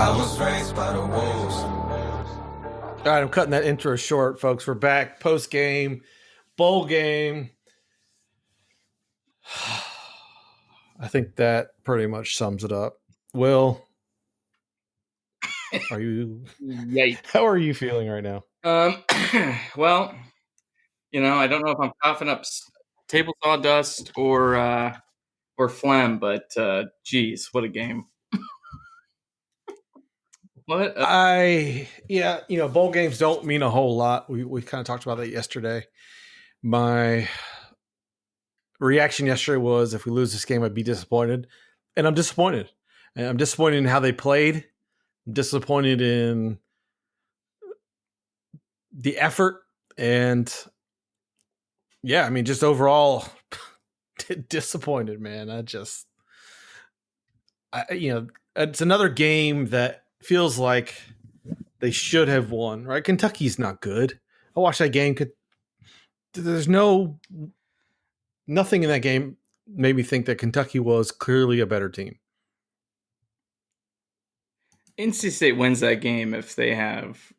I was raised by the wolves. All right, I'm cutting that intro short, folks. We're back. Post-game, bowl game. I think that pretty much sums it up. Will, are you? Yikes. How are you feeling right now? Well, I don't know if I'm coughing up table sawdust or phlegm, but geez, what a game! What? Bowl games don't mean a whole lot. We kind of talked about that yesterday. My reaction yesterday was, if we lose this game, I'd be disappointed, and I'm disappointed. And I'm disappointed in how they played. I'm disappointed in the effort, and just overall disappointed, man. It's another game that feels like they should have won, right? Kentucky's not good. I watched that game. There's nothing in that game made me think that Kentucky was clearly a better team. NC State wins that game if they have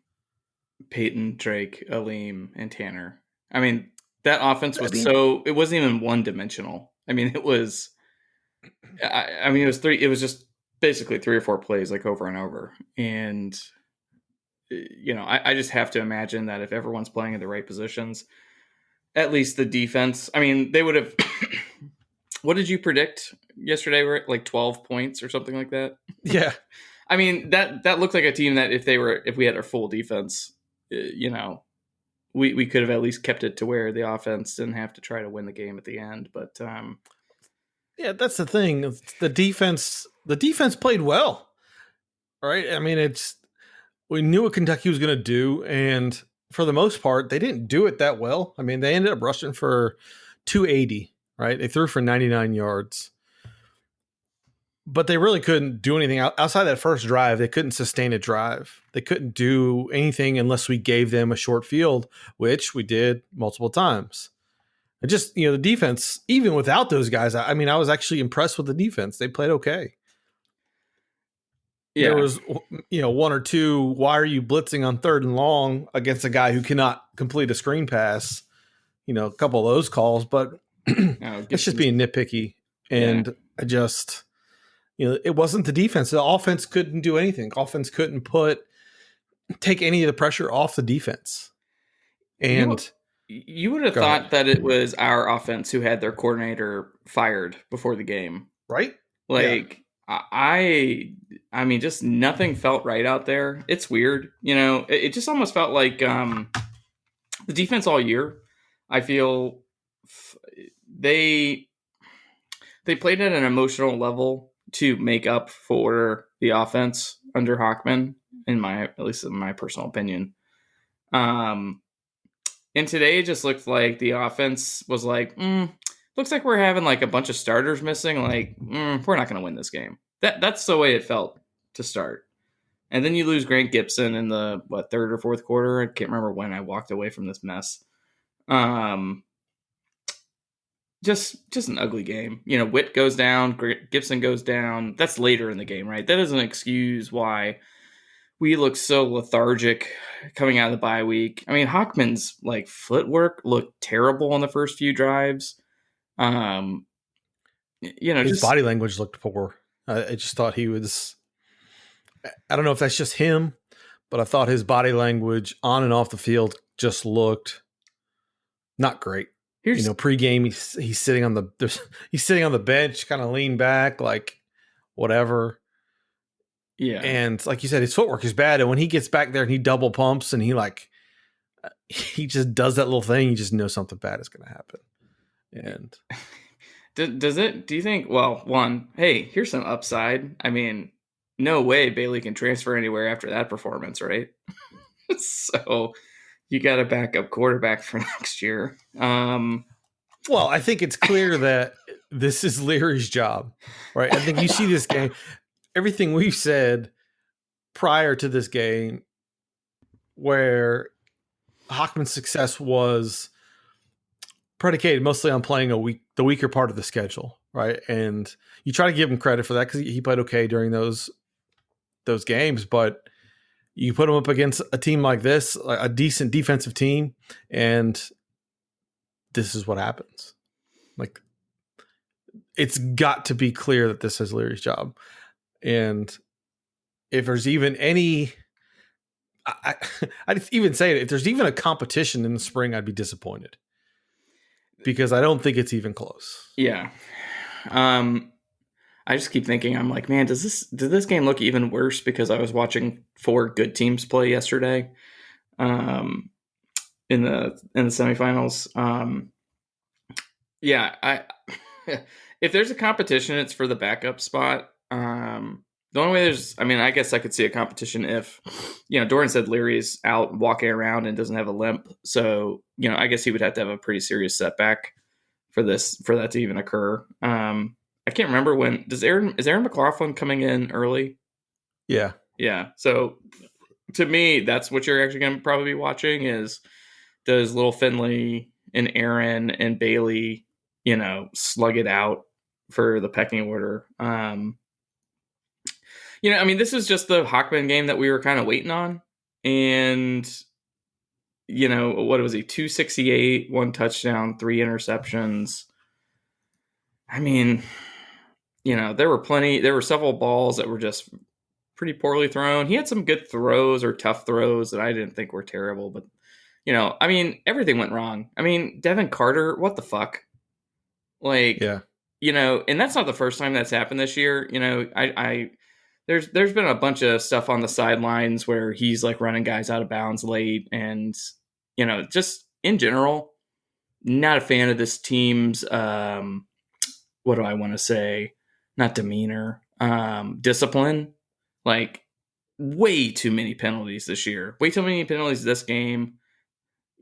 Peyton, Drake, Aleem, and Tanner. I mean, that offense was it wasn't even one-dimensional. I mean, it was it was just basically 3 or 4 plays like over and over. And, I just have to imagine that if everyone's playing in the right positions, at least the defense, I mean, they would have, what did you predict yesterday? Were like 12 points or something like that? Yeah. I mean, that looked like a team that if we had our full defense, we could have at least kept it to where the offense didn't have to try to win the game at the end. But yeah, that's the thing. The defense played well, right? I mean, we knew what Kentucky was going to do, and for the most part, they didn't do it that well. I mean, they ended up rushing for 280, right? They threw for 99 yards. But they really couldn't do anything outside that first drive. They couldn't sustain a drive. They couldn't do anything unless we gave them a short field, which we did multiple times. And just, the defense, even without those guys, I was actually impressed with the defense. They played okay. Yeah. There was, 1 or 2, why are you blitzing on 3rd and long against a guy who cannot complete a screen pass? A couple of those calls, but it's just being nitpicky. And it wasn't the defense. The offense couldn't do anything. Offense couldn't take any of the pressure off the defense. And you would have thought that it was our offense who had their coordinator fired before the game, right? Like, I mean, just nothing felt right out there. It's weird, It just almost felt like the defense all year. I feel they played at an emotional level to make up for the offense under Hockman, at least in my personal opinion. And today it just looked like the offense was like, looks like we're having like a bunch of starters missing. Like, we're not going to win this game. That's the way it felt to start. And then you lose Grant Gibson in the 3rd or 4th quarter. I can't remember when I walked away from this mess. Just an ugly game. Witt goes down, Gibson goes down. That's later in the game, right? That doesn't excuse why we look so lethargic coming out of the bye week. I mean, Hockman's footwork looked terrible on the first few drives. His body language looked poor. I just thought he was. I don't know if that's just him, but I thought his body language on and off the field just looked not great. Pregame, he's sitting on the bench, kind of leaned back, like whatever. Yeah, and like you said, his footwork is bad, and when he gets back there and he double pumps and he just does that little thing, you just know something bad is going to happen. And do you think? Well, one, hey, here's some upside. I mean, no way Bailey can transfer anywhere after that performance, right? So you got a backup quarterback for next year. Well, I think it's clear that this is Leary's job, right? I think you see this game, everything we've said prior to this game, where Hockman's success was predicated mostly on playing the weaker part of the schedule, right? And you try to give him credit for that because he played okay during those games, but you put him up against a team like this, a decent defensive team, and this is what happens. Like, it's got to be clear that this is Leary's job. And if there's even any, I'd even say it, if there's even a competition in the spring, I'd be disappointed because I don't think it's even close. Yeah. I just keep thinking, I'm like, man, did this game look even worse because I was watching 4 good teams play yesterday, in the semifinals. Yeah, if there's a competition, it's for the backup spot. The only way I guess I could see a competition if, Doran said Leary's out walking around and doesn't have a limp, so I guess he would have to have a pretty serious setback for that to even occur. I can't remember when is Aaron McLaughlin coming in early? Yeah. So to me, that's what you're actually going to probably be watching is does Little Finley and Aaron and Bailey, slug it out for the pecking order. This is just the Hockman game that we were kind of waiting on, and what was he? 268, 1 touchdown, 3 interceptions. There were several balls that were just pretty poorly thrown. He had some good throws or tough throws that I didn't think were terrible, but everything went wrong. Devin Carter, what the fuck? And that's not the first time that's happened this year. There's been a bunch of stuff on the sidelines where he's like running guys out of bounds late, and just in general, not a fan of this team's what do I want to say? Not demeanor, discipline. Like, way too many penalties this year. Way too many penalties this game.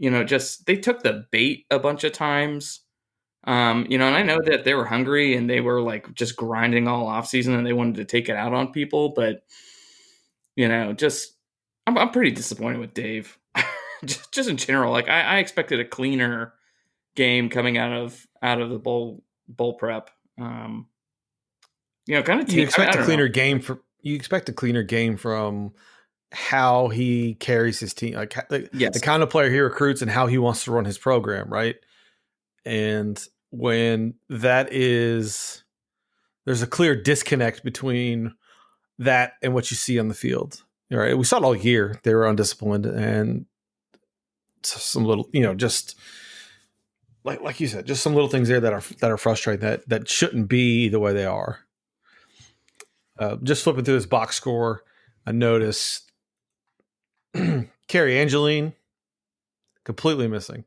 Just they took the bait a bunch of times. And I know that they were hungry and they were like just grinding all off season and they wanted to take it out on people, but I'm pretty disappointed with Dave. just in general. Like I expected a cleaner game coming out of the bowl prep. Kind of you expect a cleaner game from how he carries his team, the kind of player he recruits and how he wants to run his program, right? And when there's a clear disconnect between that and what you see on the field. All right. We saw it all year. They were undisciplined and some little, just like you said, just some little things there that are frustrating that shouldn't be the way they are. Just flipping through this box score, I noticed Carrie Angeline completely missing.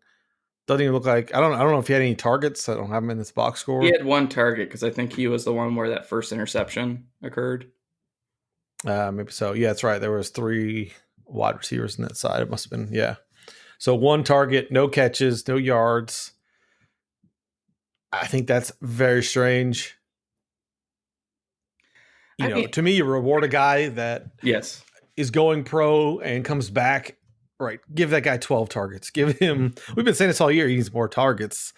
Doesn't even look like I don't know if he had any targets. I don't have him in this box score. He had 1 target because I think he was the one where that first interception occurred. Maybe so. Yeah, that's right. There was 3 wide receivers on that side. It must have been, yeah. So 1 target, no catches, no yards. I think that's very strange. To me, you reward a guy that is going pro and comes back. Right. Give that guy 12 targets. Give him, we've been saying this all year, he needs more targets,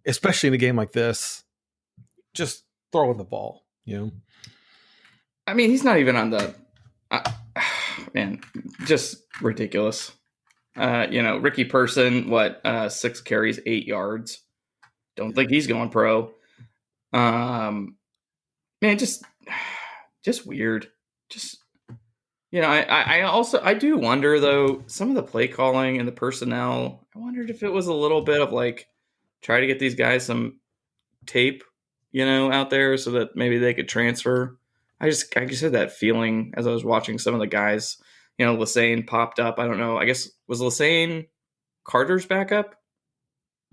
especially in a game like this. Just throw in the ball, he's not even on the, man, just ridiculous. Ricky Person, 6 carries, 8 yards. Don't think he's going pro. Man, just weird. Just, I do wonder though, some of the play calling and the personnel, I wondered if it was a little bit of like, try to get these guys some tape, out there so that maybe they could transfer. I just had that feeling as I was watching some of the guys, Lassane popped up. I don't know. I guess was Lassane Carter's backup?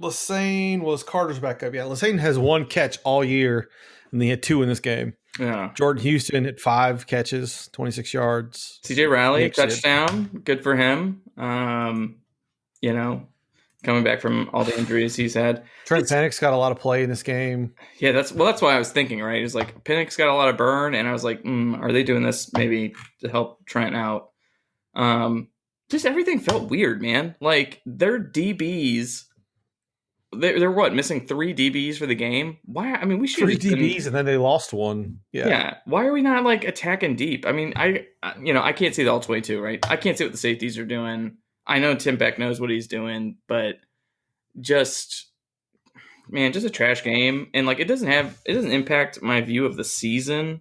Lassane was Carter's backup. Yeah. Lassane has 1 catch all year and he had 2 in this game. Yeah. Jordan Houston had 5 catches, 26 yards. CJ Riley, touchdown. Good for him. Coming back from all the injuries he's had. Trent Pennick's got a lot of play in this game. Yeah, that's why I was thinking, right? It's like Pennick's got a lot of burn, and I was like, are they doing this maybe to help Trent out? Just everything felt weird, man. Like their DBs they're what, missing 3 DBs for the game? Why? I mean, we should 3 DBs and then they lost one. Yeah. Why are we not like attacking deep? I mean, I can't see the all 22, right? I can't see what the safeties are doing. I know Tim Beck knows what he's doing, but just just a trash game. And like it doesn't impact my view of the season,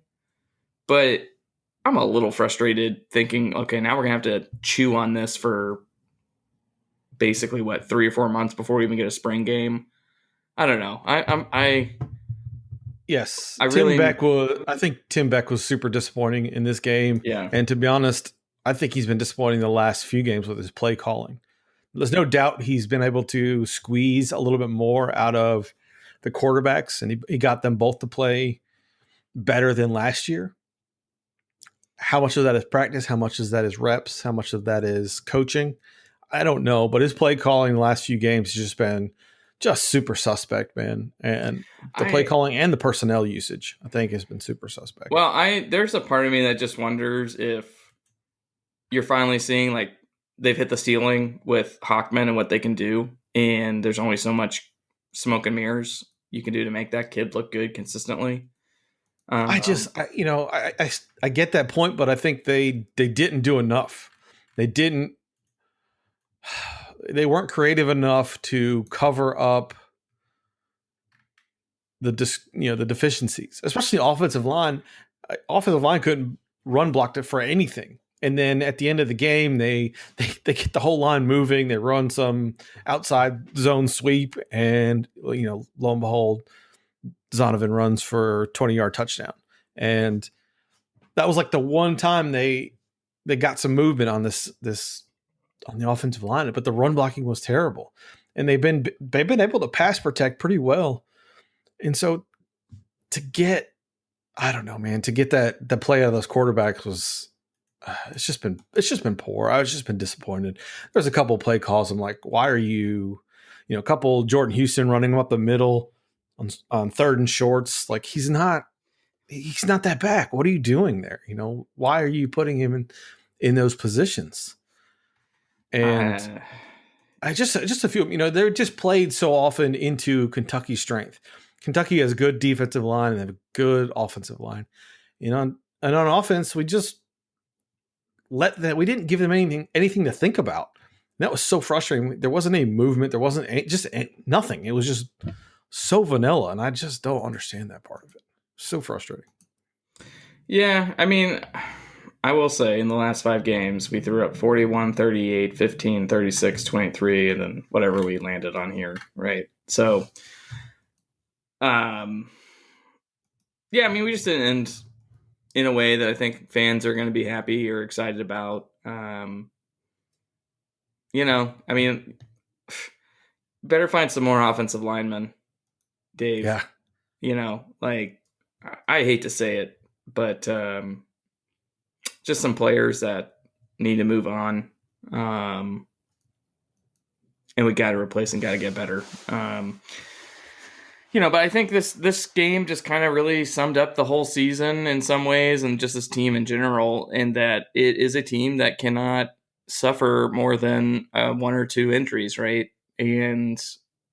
but I'm a little frustrated thinking, okay, now we're gonna have to chew on this for basically what, 3 or 4 months before we even get a spring game. I don't know. Yes, I think Tim Beck was super disappointing in this game. Yeah. And to be honest, I think he's been disappointing the last few games with his play calling. There's no doubt he's been able to squeeze a little bit more out of the quarterbacks, and he got them both to play better than last year. How much of that is practice? How much of that is reps? How much of that is coaching? I don't know, but his play calling the last few games has just been super suspect, man. And the play calling and the personnel usage, I think, has been super suspect. Well, there's a part of me that just wonders if you're finally seeing like they've hit the ceiling with Hawkman and what they can do, and there's only so much smoke and mirrors you can do to make that kid look good consistently. I get that point, but I think they didn't do enough. They weren't creative enough to cover up the deficiencies, especially offensive line. Offensive line couldn't run block it for anything. And then at the end of the game, they get the whole line moving. They run some outside zone sweep, and lo and behold, Zonovan runs for a 20-yard touchdown. And that was like the one time they got some movement on this on the offensive line, but the run blocking was terrible. And they've been able to pass protect pretty well. And so to get the play out of those quarterbacks was it's just been poor. I've just been disappointed. There's a couple of play calls. I'm like, why are you, a couple Jordan Houston running him up the middle on third and shorts. Like he's not that back. What are you doing there? Why are you putting him in those positions? And I just a few, they're just played so often into Kentucky's strength. Kentucky has a good defensive line and they have a good offensive line. And on offense, we just we didn't give them anything to think about. And that was so frustrating. There wasn't any movement. There wasn't nothing. It was just so vanilla, and I just don't understand that part of it. So frustrating. Yeah, I mean, I will say in the last 5 games, we threw up 41, 38, 15, 36, 23, and then whatever we landed on here, right? So, yeah, I mean, we just didn't end in a way that I think fans are going to be happy or excited about. I mean, better find some more offensive linemen, Dave. Yeah. Like, I hate to say it, but just some players that need to move on. And we got to replace and got to get better. But I think this game just kind of really summed up the whole season in some ways, and just this team in general, in that it is a team that cannot suffer more than 1 or 2 injuries, right? And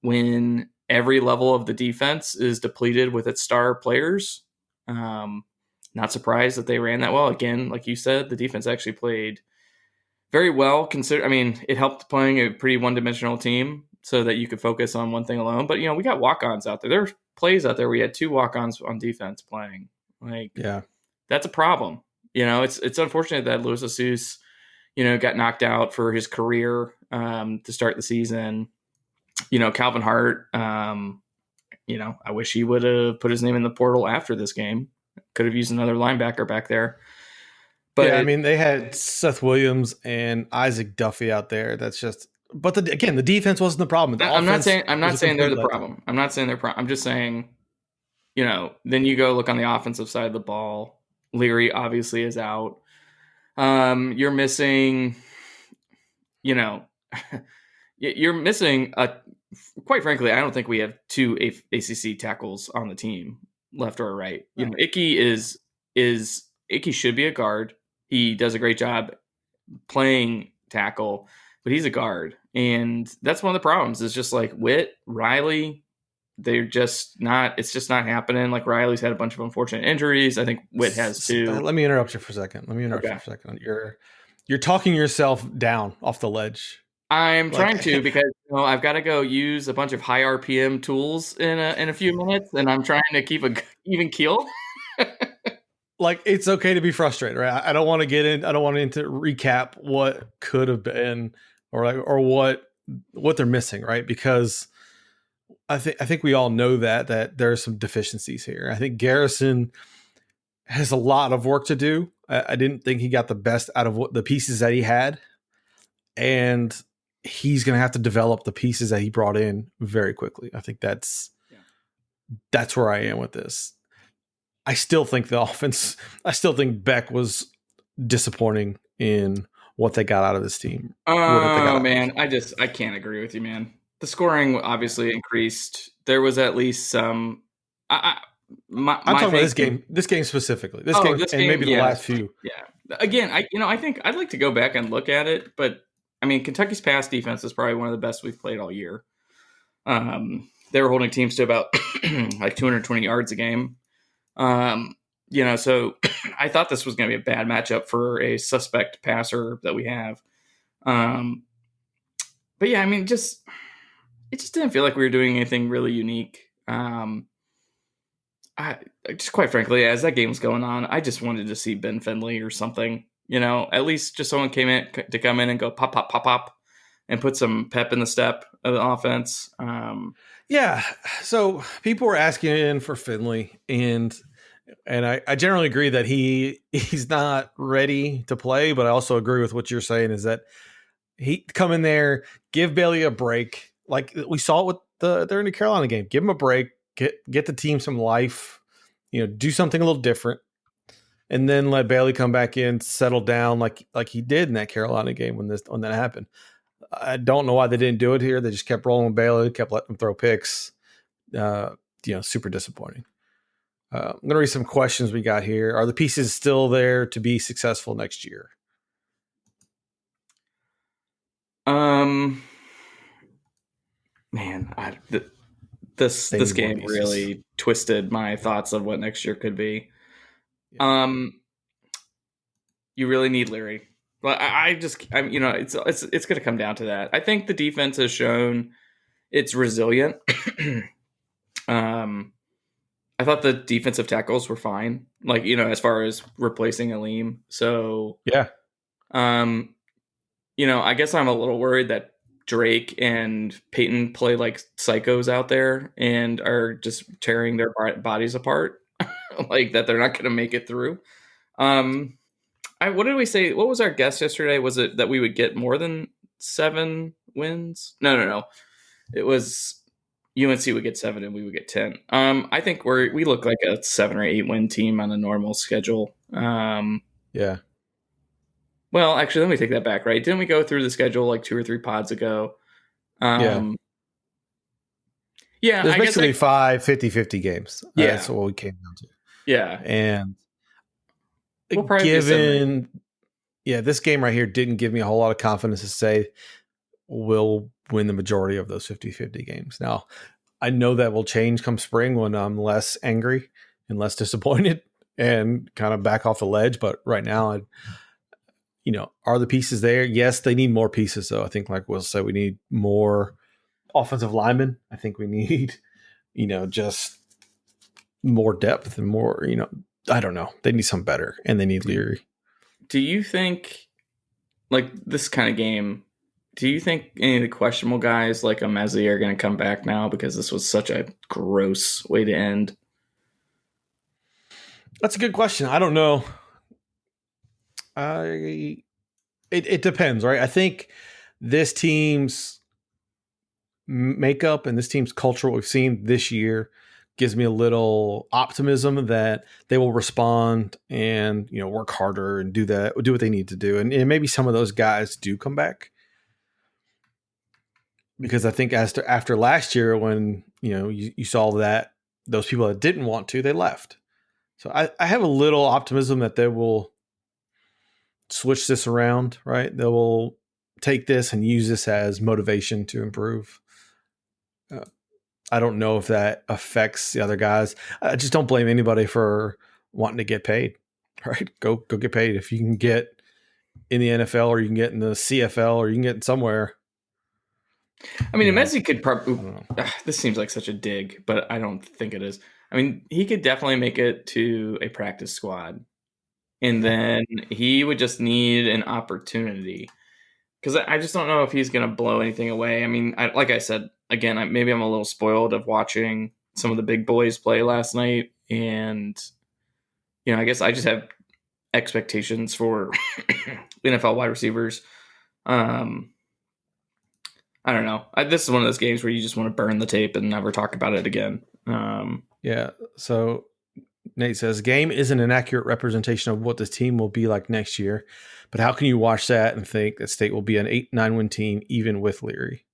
when every level of the defense is depleted with its star players, not surprised that they ran that well. Again, like you said, the defense actually played very well. It helped playing a pretty one-dimensional team so that you could focus on one thing alone. But, we got walk-ons out there. There were plays out there where we had 2 walk-ons on defense playing. Like, yeah, that's a problem. It's unfortunate that Louis Asus, got knocked out for his career to start the season. Calvin Hart, I wish he would have put his name in the portal after this game. Could have used another linebacker back there. But yeah, they had Seth Williams and Isaac Duffy out there. That's just, but the defense wasn't the problem. I'm not saying they're the problem. I'm not saying they're problem. I'm just saying, then you go look on the offensive side of the ball. Leary obviously is out. You're missing, you're missing quite frankly, I don't think we have 2 ACC tackles on the team, left or right. Icky Icky should be a guard. He does a great job playing tackle. but he's a guard, and that's one of the problems. Is just like Witt, Riley. They're just not. It's just not happening. Like Riley's had a bunch of unfortunate injuries. I think Witt has too. Let me interrupt you for a second. You're talking yourself down off the ledge. I'm trying to because I've got to go use a bunch of high RPM tools in a few minutes, and I'm trying to keep a even keel. Like, it's okay to be frustrated, right? I don't want to get in. I don't want to recap what could have been, or what they're missing, right? Because I think we all know that there are some deficiencies here. I think Garrison has a lot of work to do. I didn't think he got the best out of the pieces that he had, and he's going to have to develop the pieces that he brought in very quickly. I think that's where I am with this. I still think the offense. I still think Beck was disappointing in what they got out of this team. Oh man, I can't agree with you, man. The scoring obviously increased. There was at least some. I'm talking about this game specifically. This game, and maybe the last few. Yeah. Again, I think I'd like to go back and look at it, but I mean, Kentucky's pass defense is probably one of the best we've played all year. They were holding teams to about like 220 yards a game. So I thought this was going to be a bad matchup for a suspect passer that we have. But yeah, I mean, it just didn't feel like we were doing anything really unique. I just, quite frankly, as that game was going on, I just wanted to see Ben Finley or something, at least just someone come in and go pop, pop, pop, pop, and put some pep in the step of the offense. Yeah. So people were asking for Finley, and I generally agree that he's not ready to play, but I also agree with what you're saying is that he come in there, give Bailey a break. Like we saw it with they're in the Carolina game. Give him a break, get the team some life, do something a little different, and then let Bailey come back in, settle down like he did in that Carolina game when that happened. I don't know why they didn't do it here. They just kept rolling with Bailey, kept letting him throw picks. Super disappointing. I'm going to read some questions we got here. Are the pieces still there to be successful next year? Man, this game really twisted my thoughts of what next year could be. Yeah. You really need Leary. Well, it's going to come down to that. I think the defense has shown it's resilient. I thought the defensive tackles were fine, as far as replacing Aleem. So yeah, I guess I'm a little worried that Drake and Peyton play like psychos out there and are just tearing their bodies apart, like that they're not going to make it through. What did we say? What was our guess yesterday? Was it that we would get more than 7 wins? No. It was UNC would get 7 and we would get 10. I think we look like a 7 or 8 win team on a normal schedule. Yeah. Well, actually, let me take that back, right? Didn't we go through the schedule like 2 or 3 pods ago? Yeah. There's basically 5 50-50 games. Yeah. That's what we came down to. Yeah. And this game right here didn't give me a whole lot of confidence to say we'll win the majority of those 50-50 games. Now, I know that will change come spring when I'm less angry and less disappointed and kind of back off the ledge. But right now, are the pieces there? Yes, they need more pieces, though. I think, like Will said, we need more offensive linemen. I think we need, just more depth and more, I don't know. They need something better, and they need Leary. Do you think, like this kind of game, do you think any of the questionable guys like Amezi are going to come back now because this was such a gross way to end? That's a good question. I don't know. It depends, right? I think this team's makeup and this team's culture, what we've seen this year, gives me a little optimism that they will respond and work harder and do what they need to do, and maybe some of those guys do come back, because I think after last year when you saw that those people that didn't want to, they left. So I have a little optimism that they will switch this around, right? They will take this and use this as motivation to improve. I don't know if that affects the other guys. I just don't blame anybody for wanting to get paid. Right? Go get paid. If you can get in the NFL or you can get in the CFL or you can get somewhere. I mean, Messi could probably. This seems like such a dig, but I don't think it is. I mean, he could definitely make it to a practice squad, and then he would just need an opportunity. Because I just don't know if he's going to blow anything away. I mean, like I said, again, maybe I'm a little spoiled of watching some of the big boys play last night. And, I guess I just have expectations for NFL wide receivers. I don't know. This is one of those games where you just want to burn the tape and never talk about it again. Yeah. So Nate says, game isn't an accurate representation of what the team will be like next year, but how can you watch that and think that State will be an 8-9 win team even with Leary?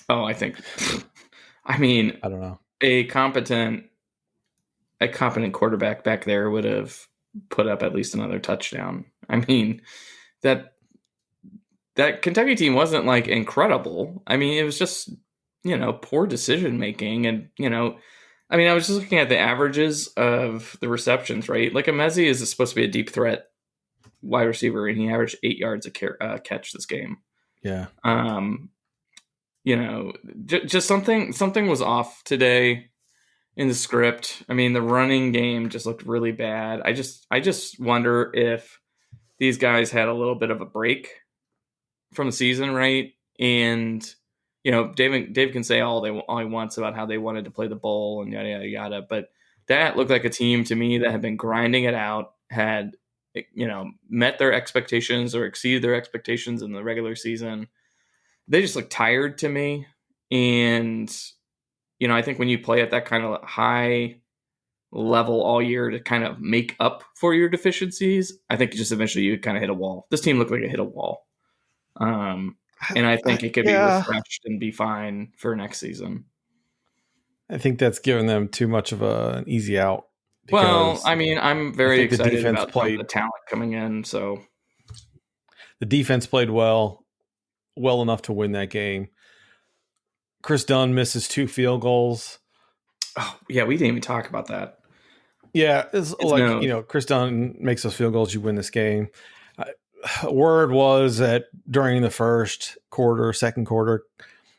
Oh, I don't know. A competent quarterback back there would have put up at least another touchdown. I mean, that Kentucky team wasn't like incredible. I mean, it was just, poor decision making. And, I was just looking at the averages of the receptions, right? Like Messi is supposed to be a deep threat wide receiver, and he averaged 8 yards a catch this game. Yeah. Just something was off today in the script. I mean, the running game just looked really bad. I just wonder if these guys had a little bit of a break from the season, right? And Dave can say all he wants about how they wanted to play the bowl and yada yada yada, but that looked like a team to me that had been grinding it out, had met their expectations or exceeded their expectations in the regular season. They just look tired to me, and I think when you play at that kind of high level all year to kind of make up for your deficiencies, I think just eventually you kind of hit a wall. This team looked like it hit a wall. And I think it could be refreshed and be fine for next season. I think that's giving them too much of an easy out. Well, I mean, I'm very excited about the talent coming in. So the defense played well enough to win that game. Chris Dunn misses 2 field goals. Oh, yeah, we didn't even talk about that. Yeah, it's like, Chris Dunn makes those field goals, you win this game. Word was that during the second quarter,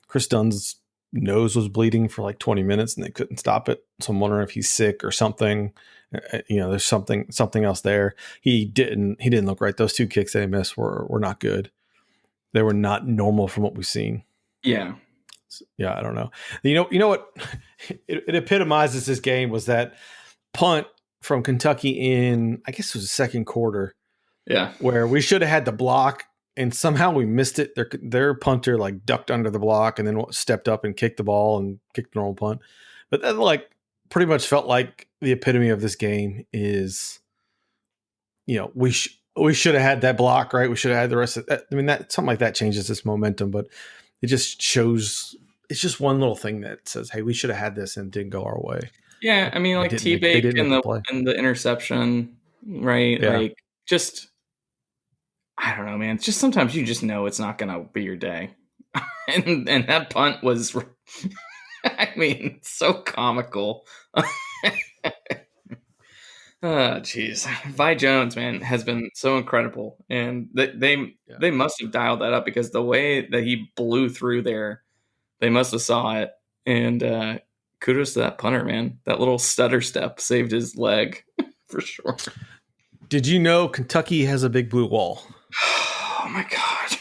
Chris Dunn's nose was bleeding for like 20 minutes and they couldn't stop it. So I'm wondering if he's sick or something. There's something else there. He didn't look right. Those 2 kicks that he missed were not good. They were not normal from what we've seen. Yeah. Yeah, I don't know. You know what? It epitomizes this game was that punt from Kentucky in, I guess it was the second quarter. Yeah. Where we should have had the block and somehow we missed it. Their punter like ducked under the block and then stepped up and kicked the ball and kicked the normal punt. But that like pretty much felt like the epitome of this game is, we should have had that block, right? We should have had the rest of that. I mean, that something like that changes this momentum, but it just shows it's just one little thing that says, hey, we should have had this and it didn't go our way. Yeah. I mean, like T-Bake in the interception, right? Yeah. Like just, I don't know, man. Just sometimes you just know it's not going to be your day. and that punt was, I mean, so comical. Oh, geez. Vi Jones, man, has been so incredible. And they must have dialed that up because the way that he blew through there, they must have saw it. And kudos to that punter, man. That little stutter step saved his leg for sure. Did you know Kentucky has a big blue wall? Oh, my God.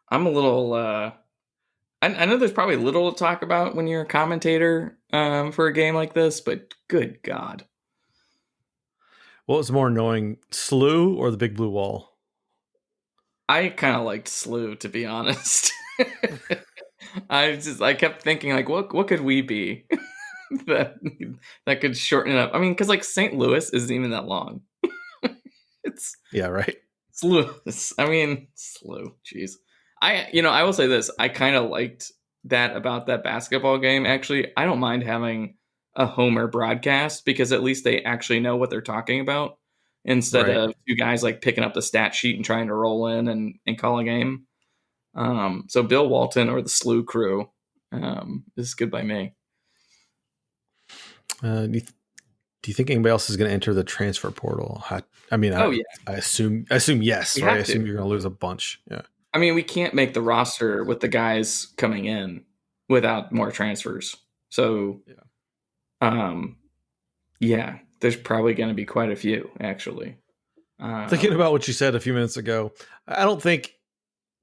I'm a little... I know there's probably little to talk about when you're a commentator for a game like this, but good God. What was more annoying, SLU or the big blue wall? I kind of liked SLU, to be honest. I kept thinking, like, what could we be that could shorten it up? I mean, because like St. Louis isn't even that long. Right. SLU. I mean, SLU. Jeez. I will say this. I kind of liked that about that basketball game. Actually, I don't mind having a Homer broadcast because at least they actually know what they're talking about. instead Right. of two guys like picking up the stat sheet and trying to roll in and call a game. So Bill Walton or the Slew crew is good by me. Do you think anybody else is going to enter the transfer portal? I mean, Oh yeah, I assume yes, we right? I have to. assume you're going to lose a bunch. Yeah. I mean, we can't make the roster with the guys coming in without more transfers. So, yeah, there's probably going to be quite a few, actually. Thinking about what you said a few minutes ago, I don't think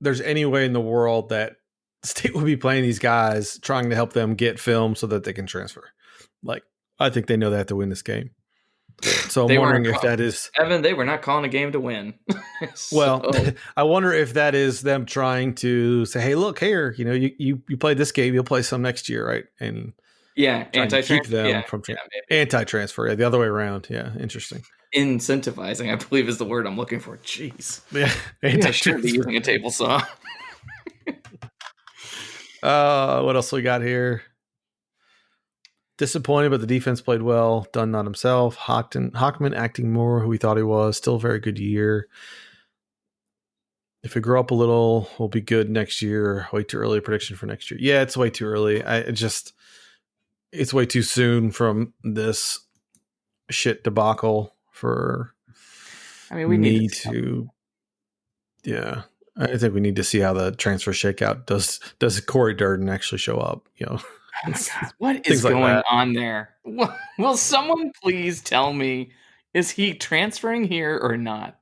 there's any way in the world that State would be playing these guys trying to help them get film so that they can transfer. Like, I think they know they have to win this game. So I'm wondering if that is Evan. They were not calling a game to win. Well, I wonder if that is them trying to say, "Hey, look here, you played this game, you'll play some next year, right?" And keep them from anti-transfer. Yeah, the other way around. Yeah, interesting. Incentivizing, I believe, is the word I'm looking for. Jeez, yeah, I should be using a table saw. What else we got here? Disappointed, but the defense played well. Dunn not himself. Hockman acting more who we thought he was. Still a very good year. If we grow up a little, we'll be good next year. Way too early prediction for next year. Yeah, it's way too early. It's way too soon from this shit debacle for. I mean, we need to. Yeah, I think we need to see how the transfer shakeout does. Corey Durden actually show up? Oh my God, what is going on there? Will someone please tell me, is he transferring here or not?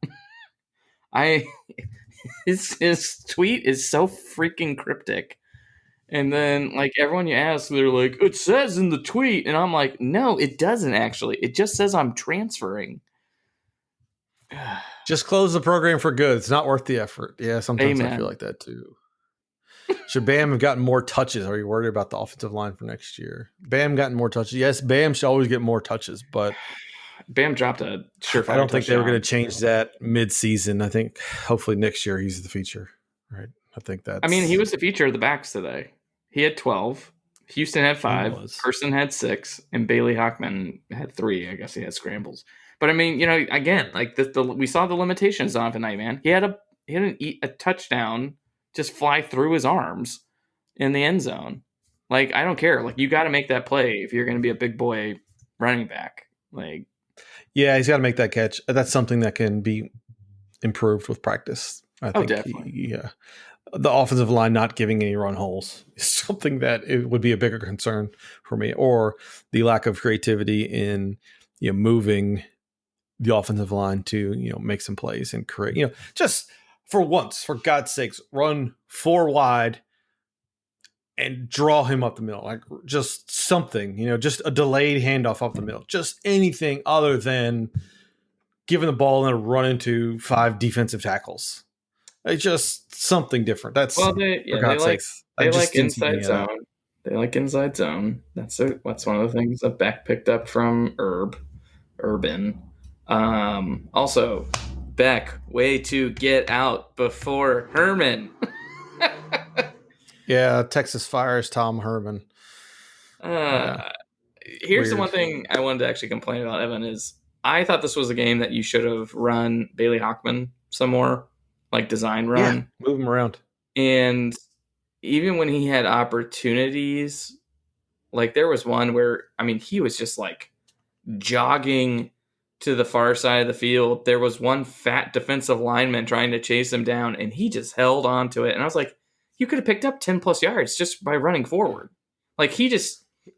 His tweet is so freaking cryptic. And then like everyone you ask, they're like, it says in the tweet. And I'm like, no, it doesn't actually. It just says I'm transferring. Just close the program for good. It's not worth the effort. Yeah, sometimes Amen. I feel like that too. Should Bam have gotten more touches? Are you worried about the offensive line for next year? Bam gotten more touches. Yes, Bam should always get more touches, but Bam dropped a surefire. I don't think they were going to change that mid-season. I think hopefully next year he's the feature, right? I think that's. I mean, he was the feature of the backs today. He had 12. Houston had 5. Person had 6, and Bailey Hockman had 3. I guess he had scrambles. But I mean, again, like we saw the limitations on tonight, man. He had a touchdown just fly through his arms in the end zone. Like, I don't care. Like, you got to make that play if you're going to be a big boy running back. Like, yeah, he's got to make that catch. That's something that can be improved with practice. I think. Definitely. Yeah. The offensive line not giving any run holes is something that it would be a bigger concern for me, or the lack of creativity in, moving the offensive line to, make some plays and create, just for once, for God's sakes, run 4 wide and draw him up the middle. Like just something, just a delayed handoff up the middle, just anything other than giving the ball and then run into 5 defensive tackles. It's just something different. That's they like inside zone. They like inside zone. That's one of the things that Beck picked up from Urban. Also, Beck, way to get out before Herman. Yeah, Texas fires Tom Herman. Here's the one thing I wanted to actually complain about, Evan, is I thought this was a game that you should have run Bailey Hockman some more, like design run. Yeah, move him around. And even when he had opportunities, like there was one where, I mean, he was just like jogging to the far side of the field. There was one fat defensive lineman trying to chase him down, and he just held on to it. And I was like, you could have picked up 10 plus yards just by running forward. Like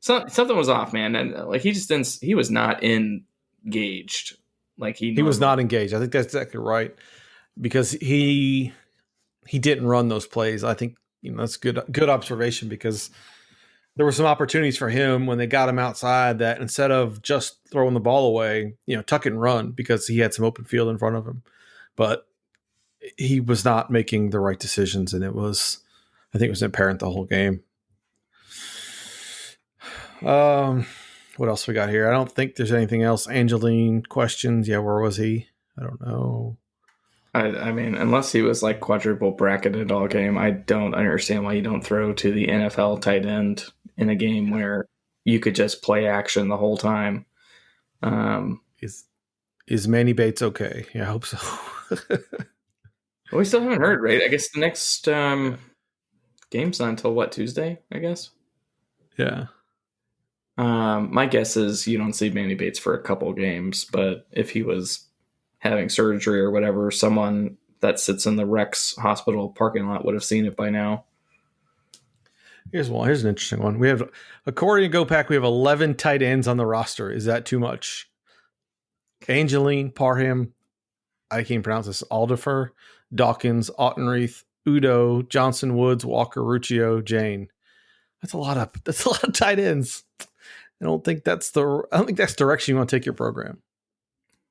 something was off, man. And like he was not engaged. Like he was not engaged. I think that's exactly right, because he didn't run those plays. I think that's good observation, because there were some opportunities for him when they got him outside that instead of just throwing the ball away, tuck it and run, because he had some open field in front of him. But he was not making the right decisions, and I think it was apparent the whole game. What else we got here? I don't think there's anything else. Angeline questions. Yeah, where was he? I don't know. I mean, unless he was like quadruple bracketed all game, I don't understand why you don't throw to the NFL tight end in a game where you could just play action the whole time. Is Is Manny Bates okay? Yeah, I hope so. Well, we still haven't heard, right? I guess the next game's not until what, Tuesday, I guess? Yeah. My guess is you don't see Manny Bates for a couple games, but if he was having surgery or whatever, someone that sits in the Rex hospital parking lot would have seen it by now. Here's one. Here's an interesting one. We have, according to GoPack, we have 11 tight ends on the roster. Is that too much? Angeline, Parham, I can't pronounce this, Aldifer, Dawkins, Ottenreith, Udo, Johnson, Woods, Walker, Ruccio, Jane. That's a lot of tight ends. I don't think that's the direction you want to take your program.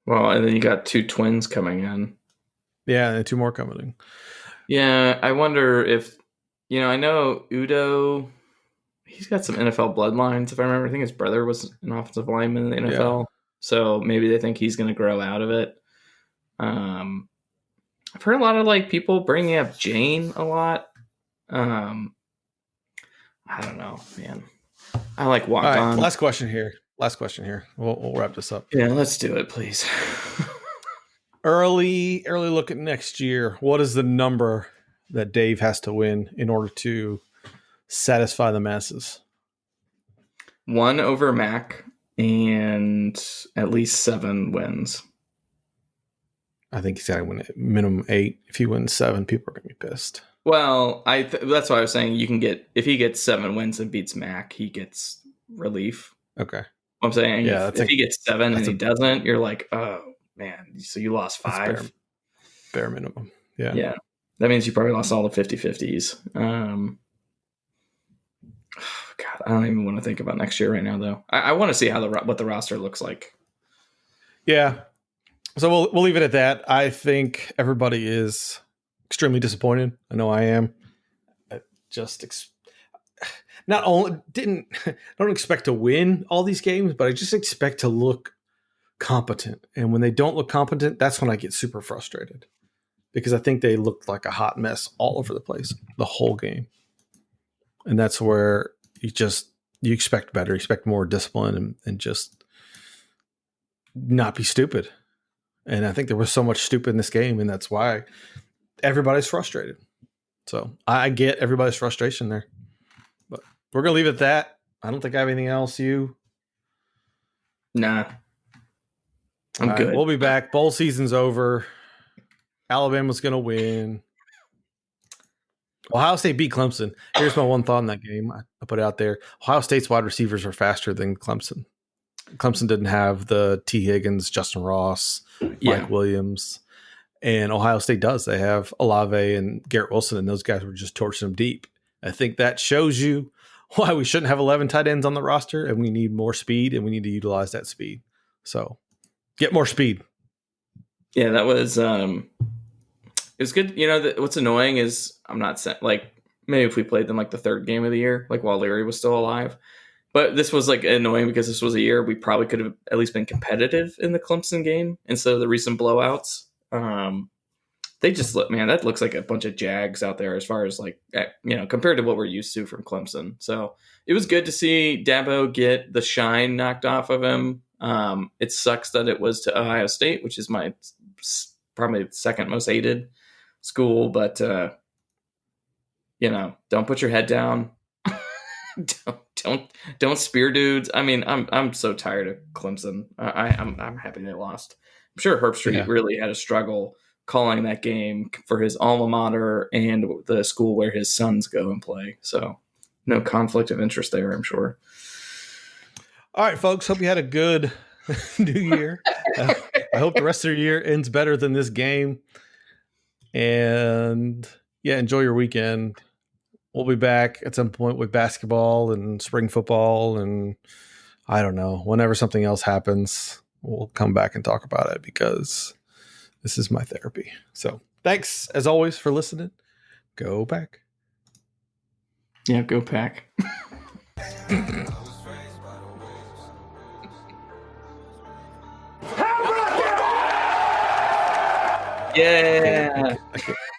Well, and then you got 2 twins coming in. Yeah, and 2 more coming in. Yeah, I wonder if, I know Udo, he's got some NFL bloodlines, if I remember. I think his brother was an offensive lineman in the NFL. Yeah. So maybe they think he's going to grow out of it. I've heard a lot of people bringing up Jane a lot. I don't know, man. I like walk on. Last question here. We'll wrap this up. Yeah, let's do it, please. Early look at next year. What is the number that Dave has to win in order to satisfy the masses? 1 over Mac and at least 7 wins. I think he's got to win at minimum 8. If he wins 7, people are going to be pissed. Well, that's why I was saying if he gets 7 wins and beats Mac, he gets relief. Okay. I'm saying if he gets 7 and he doesn't, you're like, oh man, so you lost 5. Bare minimum. Yeah. Yeah. That means you probably lost all the 50-50s. God, I don't even want to think about next year right now, though. I want to see what the roster looks like. Yeah. So we'll leave it at that. I think everybody is extremely disappointed. I know I am. I just don't expect to win all these games, but I just expect to look competent. And when they don't look competent, that's when I get super frustrated, because I think they looked like a hot mess all over the place the whole game. And that's where you expect better, expect more discipline, and just not be stupid. And I think there was so much stupid in this game, and that's why everybody's frustrated. So I get everybody's frustration there. But we're going to leave it at that. I don't think I have anything else. You? Nah. I'm good. We'll be back. Bowl season's over. Alabama's going to win. Ohio State beat Clemson. Here's my one thought in that game. I put it out there. Ohio State's wide receivers are faster than Clemson. Clemson didn't have the T. Higgins, Justin Ross, Mike Williams, and Ohio State does. They have Olave and Garrett Wilson, and those guys were just torching them deep. I think that shows you why we shouldn't have 11 tight ends on the roster, and we need more speed, and we need to utilize that speed. So get more speed. Yeah, that was it was good. What's annoying is I'm not maybe if we played them the 3rd game of the year, while Leary was still alive. But this was annoying because this was a year we probably could have at least been competitive in the Clemson game instead of the recent blowouts. They just look, man, that looks like a bunch of Jags out there as far as compared to what we're used to from Clemson. So it was good to see Dabo get the shine knocked off of him. It sucks that it was to Ohio State, which is my probably second most hated school, but don't put your head down. Don't spear dudes. I mean, I'm so tired of Clemson. I'm happy they lost. I'm sure Herbstreit really had a struggle calling that game for his alma mater and the school where his sons go and play. So no conflict of interest there, I'm sure. All right, folks. Hope you had a good new year. I hope the rest of your year ends better than this game. And enjoy your weekend. We'll be back at some point with basketball and spring football, and I don't know, whenever something else happens, we'll come back and talk about it, because this is my therapy. So thanks as always for listening. Go Pack. Yeah, go Pack. Yeah.